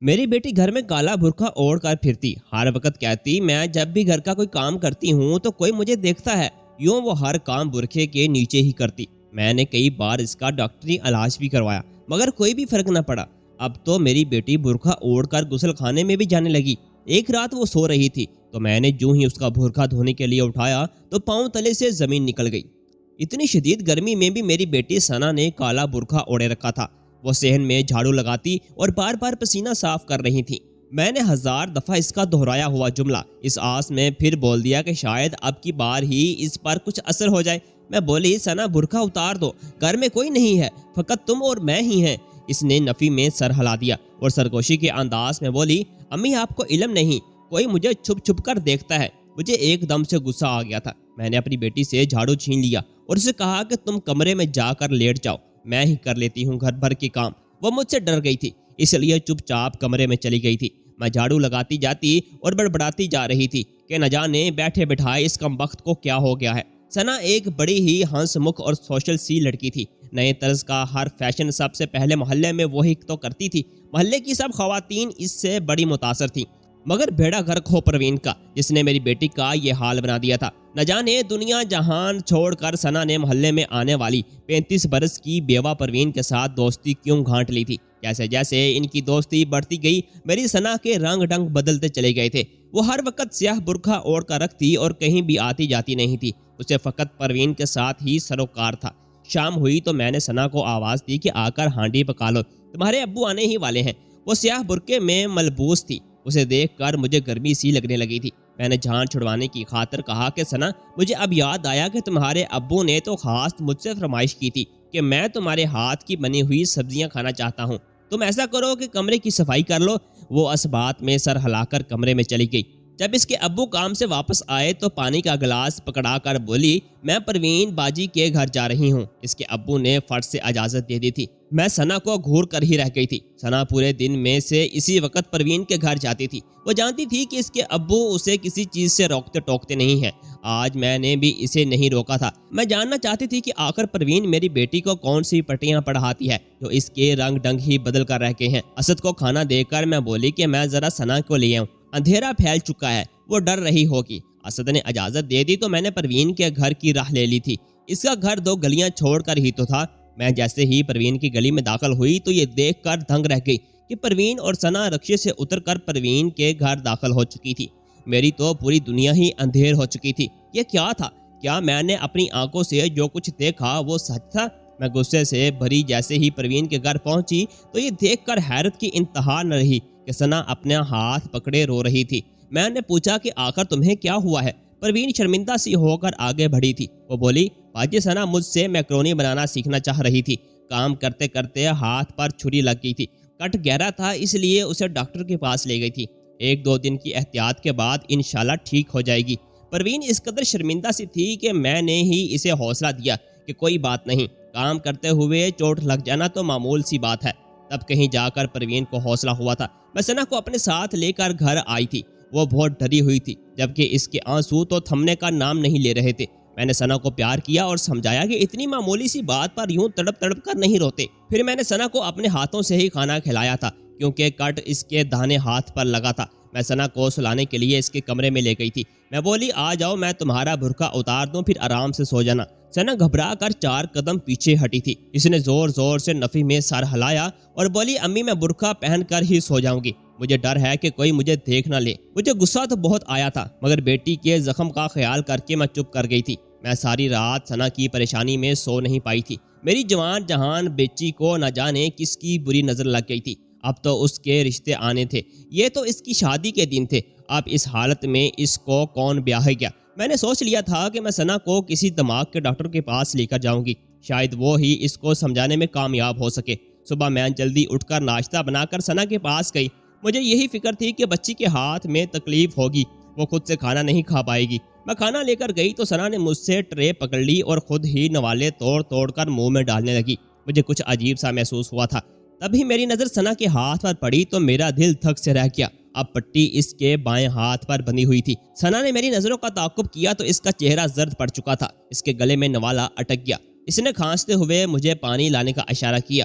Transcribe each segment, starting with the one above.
میری بیٹی گھر میں کالا برقع اوڑھ کر پھرتی، ہر وقت کہتی میں جب بھی گھر کا کوئی کام کرتی ہوں تو کوئی مجھے دیکھتا ہے، یوں وہ ہر کام برقعے کے نیچے ہی کرتی۔ میں نے کئی بار اس کا ڈاکٹری علاج بھی کروایا مگر کوئی بھی فرق نہ پڑا۔ اب تو میری بیٹی برقع اوڑھ کر غسل خانے میں بھی جانے لگی۔ ایک رات وہ سو رہی تھی تو میں نے جو ہی اس کا برقع دھونے کے لیے اٹھایا تو پاؤں تلے سے زمین نکل گئی۔ اتنی شدید گرمی میں بھی میری بیٹی ثنا نے کالا برقع اوڑھے رکھا تھا۔ وہ صحن میں جھاڑو لگاتی اور بار بار پسینہ صاف کر رہی تھی۔ میں نے 1000 دفعہ اس کا دہرایا ہوا جملہ اس آس میں پھر بول دیا کہ شاید اب کی بار ہی اس پر کچھ اثر ہو جائے۔ میں بولی ثنا برقع اتار دو، گھر میں کوئی نہیں ہے، فقط تم اور میں ہی ہیں۔ اس نے نفی میں سر ہلا دیا اور سرگوشی کے انداز میں بولی امی آپ کو علم نہیں، کوئی مجھے چھپ چھپ کر دیکھتا ہے۔ مجھے ایک دم سے غصہ آ گیا تھا۔ میں نے اپنی بیٹی سے جھاڑو چھین لیا اور اسے کہا کہ تم کمرے میں جا کر لیٹ جاؤ، میں ہی کر لیتی ہوں گھر بھر کے کام۔ وہ مجھ سے ڈر گئی تھی اس لیے چپ چاپ کمرے میں چلی گئی تھی۔ میں جھاڑو لگاتی جاتی اور بڑبڑاتی جا رہی تھی کہ نہ جانے بیٹھے بٹھائے اس کم وقت کو کیا ہو گیا ہے۔ ثنا ایک بڑی ہی ہنس مکھ اور سوشل سی لڑکی تھی۔ نئے طرز کا ہر فیشن سب سے پہلے محلے میں وہی تو کرتی تھی۔ محلے کی سب خواتین اس سے بڑی متاثر تھیں مگر بھیڑا گھر کھو پروین کا، جس نے میری بیٹی کا یہ حال بنا دیا تھا۔ نہ جانے دنیا جہان چھوڑ کر ثنا نے محلے میں آنے والی 35 برس کی بیوہ پروین کے ساتھ دوستی کیوں گھانٹ لی تھی۔ جیسے جیسے ان کی دوستی بڑھتی گئی میری ثنا کے رنگ ڈنگ بدلتے چلے گئے تھے۔ وہ ہر وقت سیاہ برقع اوڑھ کر رکھتی اور کہیں بھی آتی جاتی نہیں تھی۔ اسے فقط پروین کے ساتھ ہی سروکار تھا۔ شام ہوئی تو میں نے ثنا کو آواز دی کہ آ کر ہانڈی پکا لو، تمہارے ابو آنے ہی والے ہیں۔ وہ سیاہ برقعے میں ملبوس تھی۔ اسے دیکھ کر مجھے گرمی سی لگنے لگی تھی۔ میں نے جان چھڑوانے کی خاطر کہا کہ ثنا مجھے اب یاد آیا کہ تمہارے ابو نے تو خاص مجھ سے فرمائش کی تھی کہ میں تمہارے ہاتھ کی بنی ہوئی سبزیاں کھانا چاہتا ہوں، تم ایسا کرو کہ کمرے کی صفائی کر لو۔ وہ اس بات میں سر ہلا کر کمرے میں چلی گئی۔ جب اس کے ابو کام سے واپس آئے تو پانی کا گلاس پکڑا کر بولی میں پروین باجی کے گھر جا رہی ہوں۔ اس کے ابو نے فٹ سے اجازت دے دی تھی۔ میں ثنا کو گھور کر ہی رہ گئی تھی۔ ثنا پورے دن میں سے اسی وقت پروین کے گھر جاتی تھی۔ وہ جانتی تھی کہ اس کے ابو اسے کسی چیز سے روکتے ٹوکتے نہیں ہیں۔ آج میں نے بھی اسے نہیں روکا تھا۔ میں جاننا چاہتی تھی کہ آخر پروین میری بیٹی کو کون سی پٹیاں پڑھاتی ہے جو اس کے رنگ ڈنگ ہی بدل کر رہ گئے ہیں۔ اسد کو کھانا دے کر میں بولی کہ میں ذرا ثنا کو لے آؤں، اندھیرا پھیل چکا ہے، وہ ڈر رہی ہوگی۔ اسد نے اجازت دے دی تو میں نے پروین کے گھر کی راہ لے لی تھی۔ اس کا گھر 2 گلیاں چھوڑ کر ہی تو تھا۔ میں جیسے ہی پروین کی گلی میں داخل ہوئی تو یہ دیکھ کر دنگ رہ گئی کہ پروین اور ثنا رکشے سے اتر کر پروین کے گھر داخل ہو چکی تھی۔ میری تو پوری دنیا ہی اندھیر ہو چکی تھی۔ یہ کیا تھا؟ کیا میں نے اپنی آنکھوں سے جو کچھ دیکھا وہ سچ تھا؟ میں غصے سے بھری جیسے ہی پروین کے گھر پہنچی تو یہ دیکھ کر حیرت کی انتہا نہ رہی کہ ثنا اپنے ہاتھ پکڑے رو رہی تھی۔ میں نے پوچھا کہ آخر تمہیں کیا ہوا ہے؟ پروین شرمندہ سی ہو کر آگے بڑھی تھی۔ وہ بولی باجی ثنا مجھ سے میکرونی بنانا سیکھنا چاہ رہی تھی، کام کرتے کرتے ہاتھ پر چھری لگ گئی تھی، کٹ گہرا تھا اس لیے اسے ڈاکٹر کے پاس لے گئی تھی، 1-2 دن کی احتیاط کے بعد انشاءاللہ ٹھیک ہو جائے گی۔ پروین اس قدر شرمندہ سی تھی کہ میں نے ہی اسے حوصلہ دیا کہ کوئی بات نہیں، کام کرتے ہوئے چوٹ لگ جانا تو معمول سی بات ہے۔ تب کہیں جا کر پروین کو حوصلہ ہوا تھا۔ میں ثنا کو اپنے ساتھ لے کر گھر آئی تھی۔ وہ بہت ڈری ہوئی تھی جبکہ اس کے آنسو تو تھمنے کا نام نہیں لے رہے تھے۔ میں نے ثنا کو پیار کیا اور سمجھایا کہ اتنی معمولی سی بات پر یوں تڑپ تڑپ کر نہیں روتے۔ پھر میں نے ثنا کو اپنے ہاتھوں سے ہی کھانا کھلایا تھا کیونکہ کٹ اس کے داہنے ہاتھ پر لگا تھا۔ میں ثنا کو سلانے کے لیے اس کے کمرے میں لے گئی تھی۔ میں بولی آ جاؤ میں تمہارا برقع اتار دوں پھر آرام سے سو جانا۔ ثنا گھبرا کر 4 قدم پیچھے ہٹی تھی۔ اس نے زور زور سے نفی میں سر ہلایا اور بولی امی میں برقع پہن کر ہی سو جاؤں گی، مجھے ڈر ہے کہ کوئی مجھے دیکھ نہ لے۔ مجھے غصہ تو بہت آیا تھا مگر بیٹی کے زخم کا خیال کر کے میں چپ کر گئی تھی۔ میں ساری رات ثنا کی پریشانی میں سو نہیں پائی تھی۔ میری جوان جہان بیچی کو نہ جانے کس کی بری نظر لگ گئی تھی۔ اب تو اس کے رشتے آنے تھے، یہ تو اس کی شادی کے دن تھے۔ اب اس حالت میں اس کو کون بیاہے گیا؟ میں نے سوچ لیا تھا کہ میں ثنا کو کسی دماغ کے ڈاکٹر کے پاس لے کر جاؤں گی، شاید وہ ہی اس کو سمجھانے میں کامیاب ہو سکے۔ صبح میں جلدی اٹھ کر ناشتہ بنا کر ثنا کے پاس گئی۔ مجھے یہی فکر تھی کہ بچی کے ہاتھ میں تکلیف ہوگی، وہ خود سے کھانا نہیں کھا پائے گی۔ میں کھانا لے کر گئی تو ثنا نے مجھ سے ٹرے پکڑ لی اور خود ہی نوالے توڑ توڑ کر منہ میں ڈالنے لگی۔ مجھے کچھ عجیب سا محسوس ہوا تھا۔ تبھی میری نظر ثنا کے ہاتھ پر پڑی تو میرا دل دھک سے رہ گیا۔ اب پٹی اس کے بائیں ہاتھ پر بندھی ہوئی تھی۔ ثنا نے میری نظروں کا تعاقب کیا تو اس کا چہرہ زرد پڑ چکا تھا، اس کے گلے میں نوالا اٹک گیا۔ اس نے کھانستے ہوئے مجھے پانی لانے کا اشارہ کیا۔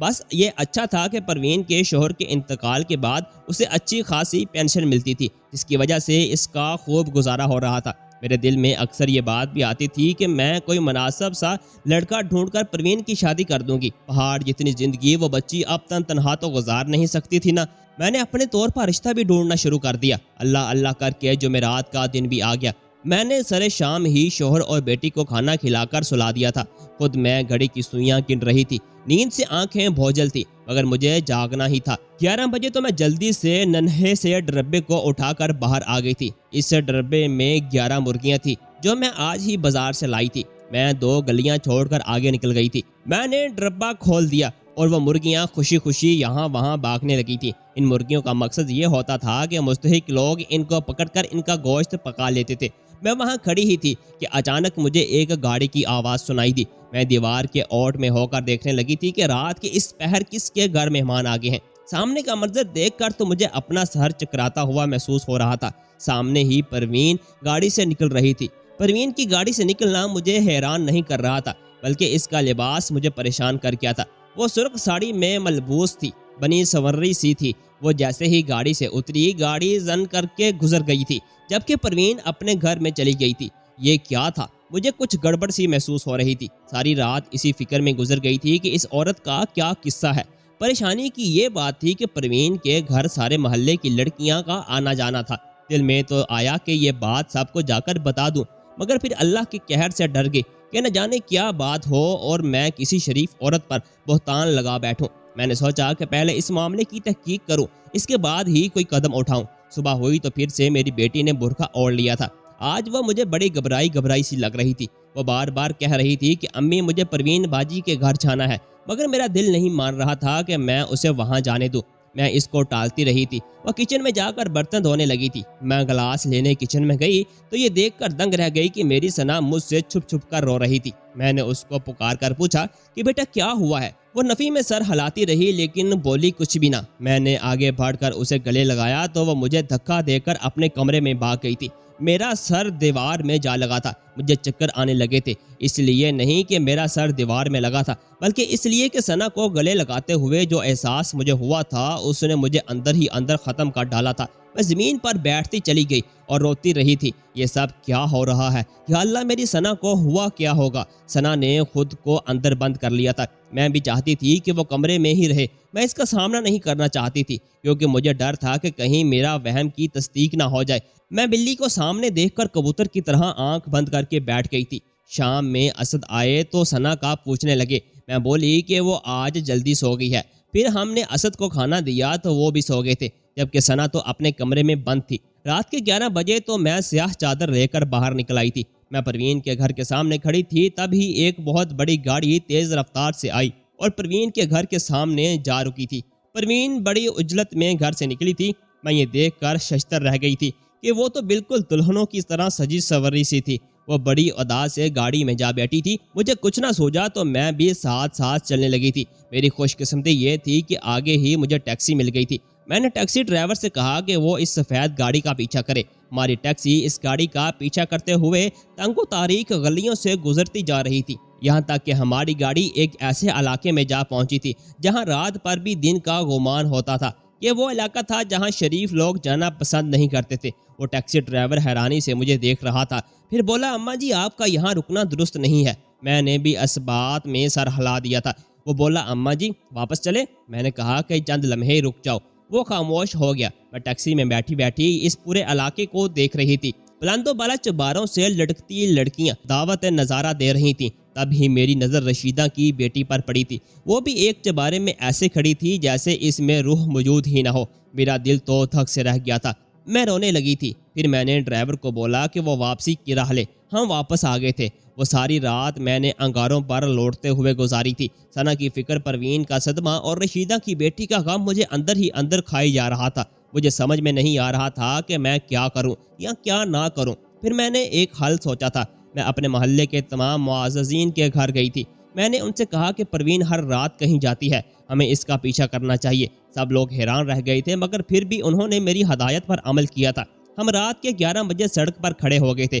بس یہ اچھا تھا کہ پروین کے شوہر کے انتقال کے بعد اسے اچھی خاصی پینشن ملتی تھی، جس کی وجہ سے اس کا خوب گزارا ہو رہا تھا۔ میرے دل میں اکثر یہ بات بھی آتی تھی کہ میں کوئی مناسب سا لڑکا ڈھونڈ کر پروین کی شادی کر دوں گی۔ پہاڑ جتنی زندگی وہ بچی اب تنہا تو گزار نہیں سکتی تھی نا۔ میں نے اپنے طور پر رشتہ بھی ڈھونڈنا شروع کر دیا۔ اللہ اللہ کر کے جمعرات کا دن بھی آ گیا۔ میں نے سر شام ہی شوہر اور بیٹی کو کھانا کھلا کر سلا دیا تھا۔ خود میں گھڑی کی سوئیاں گن رہی تھی۔ نیند سے آنکھیں بھوجل تھی، مگر مجھے جاگنا ہی تھا۔ 11 بجے تو میں جلدی سے ننھے سے ڈربے کو اٹھا کر باہر آ گئی تھی۔ اس ڈربے میں 11 مرغیاں تھی جو میں آج ہی بازار سے لائی تھی۔ میں 2 گلیاں چھوڑ کر آگے نکل گئی تھی۔ میں نے ڈربہ کھول دیا اور وہ مرغیاں خوشی خوشی یہاں وہاں بھاگنے لگی تھی۔ ان مرغیوں کا مقصد یہ ہوتا تھا کہ مستحق لوگ ان کو پکڑ کر ان کا گوشت پکا لیتے تھے۔ میں وہاں کھڑی ہی تھی کہ اچانک مجھے ایک گاڑی کی آواز سنائی دی۔ میں دیوار کے اوٹ میں ہو کر دیکھنے لگی تھی کہ رات کے اس پہر کس کے گھر مہمان آگے ہیں۔ سامنے کا منظر دیکھ کر تو مجھے اپنا سر چکراتا ہوا محسوس ہو رہا تھا۔ سامنے ہی پروین گاڑی سے نکل رہی تھی۔ پروین کی گاڑی سے نکلنا مجھے حیران نہیں کر رہا تھا، بلکہ اس کا لباس مجھے پریشان کر گیا تھا۔ وہ سرخ ساڑی میں ملبوس تھی، بنی سنوری سی تھی۔ وہ جیسے ہی گاڑی سے اتری، گاڑی زن کر کے گزر گئی تھی، جبکہ پروین اپنے گھر میں چلی گئی تھی۔ یہ کیا تھا؟ مجھے کچھ گڑبڑ سی محسوس ہو رہی تھی۔ ساری رات اسی فکر میں گزر گئی تھی کہ اس عورت کا کیا قصہ ہے۔ پریشانی کی یہ بات تھی کہ پروین کے گھر سارے محلے کی لڑکیاں کا آنا جانا تھا۔ دل میں تو آیا کہ یہ بات سب کو جا کر بتا دوں، مگر پھر اللہ کے قہر سے ڈر گئی کہ نہ جانے کیا بات ہو اور میں کسی شریف عورت پر بہتان لگا بیٹھوں۔ میں نے سوچا کہ پہلے اس معاملے کی تحقیق کروں، اس کے بعد ہی کوئی قدم اٹھاؤں۔ صبح ہوئی تو پھر سے میری بیٹی نے برقع اوڑھ لیا تھا۔ آج وہ مجھے بڑی گھبرائی سی لگ رہی تھی۔ وہ بار بار کہہ رہی تھی کہ امی مجھے پروین باجی کے گھر جانا ہے، مگر میرا دل نہیں مان رہا تھا کہ میں اسے وہاں جانے دوں۔ میں اس کو ٹالتی رہی تھی۔ وہ کچن میں جا کر برتن دھونے لگی تھی۔ میں گلاس لینے کچن میں گئی تو یہ دیکھ کر دنگ رہ گئی کہ میری ثنا مجھ سے چھپ چھپ کر رو رہی تھی۔ میں نے اس کو پکار کر پوچھا کہ بیٹا کیا ہوا ہے؟ وہ نفی میں سر ہلاتی رہی لیکن بولی کچھ بھی نہ۔ میں نے آگے بڑھ کر اسے گلے لگایا تو وہ مجھے دھکا دے کر اپنے کمرے میں بھاگ گئی تھی۔ میرا سر دیوار میں جا لگا تھا۔ مجھے چکر آنے لگے تھے، اس لیے نہیں کہ میرا سر دیوار میں لگا تھا، بلکہ اس لیے کہ ثنا کو گلے لگاتے ہوئے جو احساس مجھے ہوا تھا اس نے مجھے اندر ہی اندر ختم کر ڈالا تھا۔ میں زمین پر بیٹھتی چلی گئی اور روتی رہی تھی۔ یہ سب کیا ہو رہا ہے؟ یا اللہ میری ثنا کو ہوا کیا ہوگا؟ ثنا نے خود کو اندر بند کر لیا تھا۔ میں بھی چاہتی تھی کہ وہ کمرے میں ہی رہے۔ میں اس کا سامنا نہیں کرنا چاہتی تھی کیونکہ مجھے ڈر تھا کہ کہیں میرا وہم کی تصدیق نہ ہو جائے۔ میں بلی کو سامنے دیکھ کر کبوتر کی طرح آنکھ بند کر کے بیٹھ گئی تھی۔ شام میں اسد آئے تو ثنا کا پوچھنے لگے۔ میں بولی کہ وہ آج جلدی سو گئی ہے۔ پھر ہم نے اسد کو کھانا دیا تو وہ بھی سو گئے تھے، جبکہ ثنا تو اپنے کمرے میں بند تھی۔ رات کے 11 بجے تو میں سیاہ چادر لے کر باہر نکل آئی تھی۔ میں پروین کے گھر کے سامنے کھڑی تھی، تب ہی ایک بہت بڑی گاڑی تیز رفتار سے آئی اور پروین کے گھر کے سامنے جا رکی تھی۔ پروین بڑی عجلت میں گھر سے نکلی تھی۔ میں یہ دیکھ کر ششتر رہ گئی تھی کہ وہ تو بالکل دلہنوں کی طرح سجی سوری سی تھی۔ وہ بڑی ادا سے گاڑی میں جا بیٹھی تھی۔ مجھے کچھ نہ سوچا تو میں بھی ساتھ ساتھ چلنے لگی تھی۔ میری خوش قسمتی یہ تھی کہ آگے ہی مجھے ٹیکسی مل گئی تھی۔ میں نے ٹیکسی ڈرائیور سے کہا کہ وہ اس سفید گاڑی کا پیچھا کرے۔ ہماری ٹیکسی اس گاڑی کا پیچھا کرتے ہوئے تنگ و تاریک گلیوں سے گزرتی جا رہی تھی، یہاں تک کہ ہماری گاڑی ایک ایسے علاقے میں جا پہنچی تھی جہاں رات پر بھی دن کا گمان ہوتا تھا۔ یہ وہ علاقہ تھا جہاں شریف لوگ جانا پسند نہیں کرتے تھے۔ وہ ٹیکسی ڈرائیور حیرانی سے مجھے دیکھ رہا تھا، پھر بولا اماں جی آپ کا یہاں رکنا درست نہیں ہے۔ میں نے بھی اس بات میں سر ہلا دیا تھا۔ وہ بولا اماں جی واپس چلے؟ میں نے کہا کہ چند لمحے رک جاؤ۔ وہ خاموش ہو گیا۔ میں ٹیکسی میں بیٹھی اس پورے علاقے کو دیکھ رہی تھی۔ بلند و بالا چباروں سے لٹکتی لڑکیاں دعوت نظارہ دے رہی تھیں۔ تب ہی میری نظر رشیدہ کی بیٹی پر پڑی تھی۔ وہ بھی ایک چبارے میں ایسے کھڑی تھی جیسے اس میں روح موجود ہی نہ ہو۔ میرا دل تو تھک سے رہ گیا تھا۔ میں رونے لگی تھی۔ پھر میں نے ڈرائیور کو بولا کہ وہ واپسی کی راہ لے۔ ہم واپس آ گئے تھے۔ وہ ساری رات میں نے انگاروں پر لوٹتے ہوئے گزاری تھی۔ ثنا کی فکر، پروین کا صدمہ اور رشیدہ کی بیٹی کا غم مجھے اندر ہی اندر کھائی جا رہا تھا۔ مجھے سمجھ میں نہیں آ رہا تھا کہ میں کیا کروں یا کیا نہ کروں۔ پھر میں نے ایک حل سوچا تھا۔ میں اپنے محلے کے تمام معززین کے گھر گئی تھی۔ میں نے ان سے کہا کہ پروین ہر رات کہیں جاتی ہے، ہمیں اس کا پیچھا کرنا چاہیے۔ سب لوگ حیران رہ گئے تھے، مگر پھر بھی انہوں نے میری ہدایت پر عمل کیا تھا۔ ہم رات کے 11 بجے سڑک پر کھڑے ہو گئے تھے